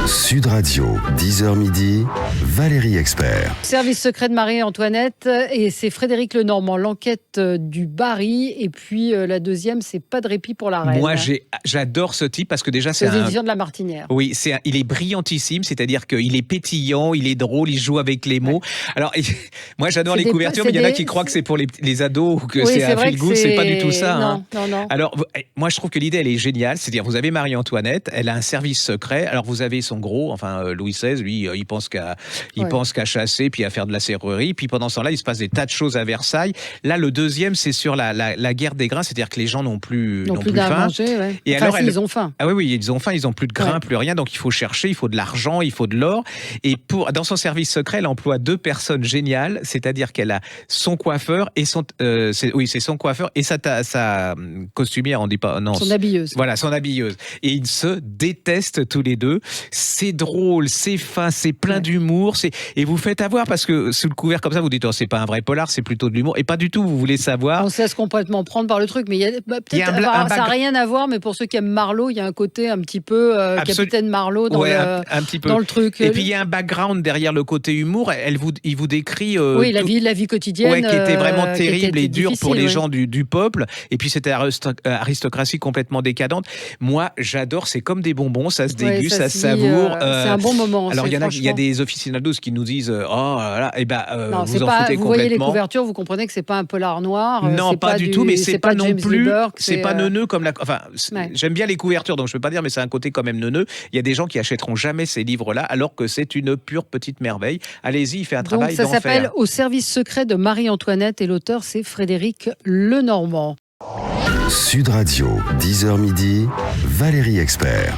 Sud Radio, 10h midi, Valérie Expert. Service secret de Marie-Antoinette et c'est Frédéric Lenormand, l'enquête du Barry. Et puis la deuxième, c'est Pas de répit pour la reine. Moi, j'adore ce type parce que déjà, c'est l'édition de La Martinière. Oui, il est brillantissime, c'est-à-dire qu'il est pétillant, il est drôle, il joue avec les mots. Ouais. Alors, moi, j'adore les couvertures, mais il y en a qui croient que c'est pour les ados ou que c'est un feel good. C'est pas du tout ça. Non. Alors, moi, je trouve que l'idée, elle est géniale. C'est-à-dire, vous avez Marie-Antoinette, elle a un service secret. Alors, vous avez son gros, Louis XVI, lui, il pense qu'à chasser, puis à faire de la serrurerie. Puis pendant ce temps-là, il se passe des tas de choses à Versailles. Là, le deuxième, c'est sur la guerre des grains, c'est-à-dire que les gens n'ont plus faim. Manger, ouais. Et alors, ils ont faim. Ah oui, ils ont faim, ils n'ont plus de grains, plus rien. Donc, il faut chercher, il faut de l'argent, il faut de l'or. Et dans son service secret, elle emploie deux personnes géniales, c'est-à-dire qu'elle a son coiffeur et c'est son coiffeur et sa costumière, on dit pas, non. Son habilleuse. Voilà, son habilleuse. Et ils se détestent tous les deux. C'est drôle, c'est fin, c'est plein d'humour. Et vous faites avoir parce que sous le couvert comme ça, vous dites, c'est pas un vrai polar, c'est plutôt de l'humour. Et pas du tout, vous voulez savoir. On se laisse complètement prendre par le truc, mais ça n'a rien à voir, mais pour ceux qui aiment Marlowe, il y a un côté un petit peu Capitaine Marlowe dans le truc. Et puis il y a un background derrière le côté humour. Il vous décrit la vie quotidienne, qui était vraiment terrible et dure pour les gens du peuple. Et puis cette aristocratie complètement décadente. Moi, j'adore. C'est comme des bonbons, ça se déguste, ça se savoure. C'est un bon moment. Alors il y a des aficionados qui nous disent vous en foutez vous complètement. Voyez les couvertures, vous comprenez que c'est pas un polar noir. Non, pas du tout, mais c'est pas non plus. C'est pas neuneux comme j'aime bien les couvertures, donc je peux pas dire, mais c'est un côté quand même neuneux. Il y a des gens qui achèteront jamais ces livres-là, alors que c'est une pure petite merveille. Allez-y, il fait un travail d'enfer. Ça s'appelle Au service secret de Marie-Antoinette et l'auteur c'est Frédéric Lenormand. Sud Radio, 10h midi, Valérie Expert.